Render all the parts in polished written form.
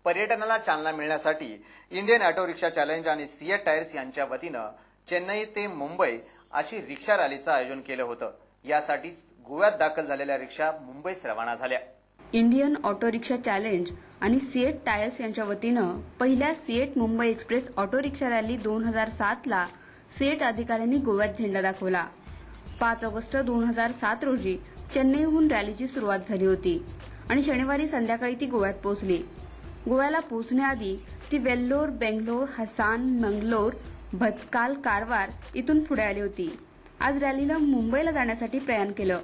पर्यटनाला चालना मिळण्यासाठी इंडियन ऑटो रिक्षा चॅलेंज आणि सिएट टायर्स यांच्या वतीनं चेन्नई ते मुंबई अशी रिक्षा रॅलीचं आयोजन केलं होतं. यासाठी गोव्यात दाखल झालेल्या रिक्षा मुंबईस रवाना झाल्या. इंडियन ऑटो रिक्षा चॅलेंज आणि सिएट टायर्स यांच्या वतीनं पहिल्या CEAT Mumbai express auto rickshaw rally 2007 ला सिएट अधिकाऱ्यांनी गोव्यात झेंडा दाखवला. 5 ऑगस्ट 2007 रोजी चेन्नईहून रॅलीची सुरुवात झाली होती आणि शनिवारी संध्याकाळी ती गोव्यात पोहोचली. गोव्याला पोहोचण्याआधी ती वेल्लोर, बेंगलोर, हसान, मंगलोर, भतकाल, कारवार इथून पुढे आली होती. आज रॅलीनं मुंबईला जाण्यासाठी प्रयाण केलं.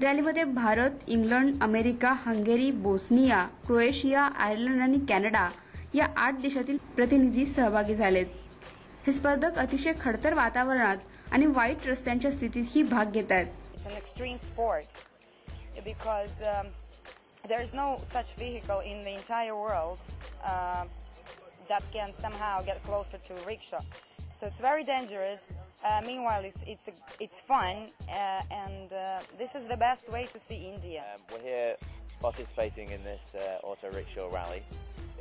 रॅलीमध्ये Bharat, England, America, Hungary, Bosnia, Croatia, Ireland आणि कॅनडा या 8 देशातील प्रतिनिधी सहभागी झालेत. हे स्पर्धक अतिशय खडतर वातावरणात आणि वाईट रस्त्यांच्या स्थितीतही भाग घेत आहेत. It's an extreme sport because there is no such vehicle in the entire world that can somehow get closer to rickshaw. So it's very dangerous. Meanwhile, it's fun, and this is the best way to see India. We're here participating in this auto rickshaw rally.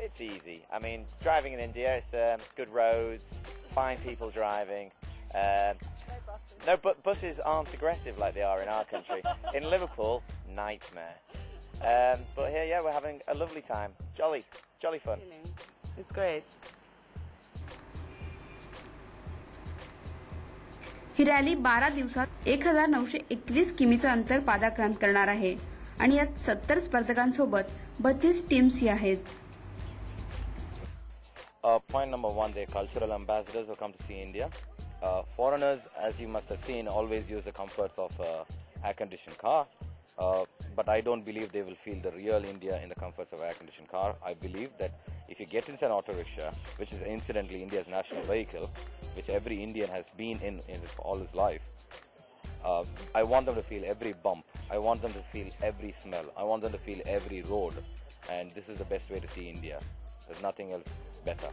It's easy. I mean, driving in India, it's good roads, fine people driving. No, but buses aren't aggressive like they are in our country. In Liverpool, nightmare. But here, yeah, we're having a lovely time. Jolly fun. It's great. He rally 12 दिवसात 1921 किमीचं अंतर पादाक्रांत करणार आहे आणि यात 70 स्पर्धकांसोबत 32 टीम्सही आहेत. Point number 1, they're cultural ambassadors who come to see India. Foreigners, as you must have seen, always use the comforts of a air-conditioned car. But I don't believe they will feel the real India in the comforts of an air-conditioned car. I believe that if you get into an auto rickshaw, which is incidentally India's national vehicle, which every Indian has been in all his life, I want them to feel every bump. I want them to feel every smell. I want them to feel every road. And this is the best way to see India. There's nothing else better.